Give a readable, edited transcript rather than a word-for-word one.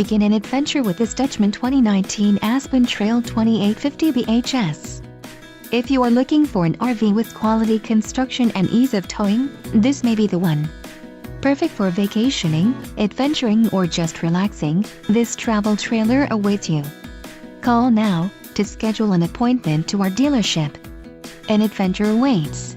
Begin an adventure with this Dutchmen 2019 Aspen Trail 2850 BHS. If you are looking for an RV with quality construction and ease of towing, this may be the one. Perfect for vacationing, adventuring, or just relaxing, this travel trailer awaits you. Call now to schedule an appointment to our dealership. An adventure awaits.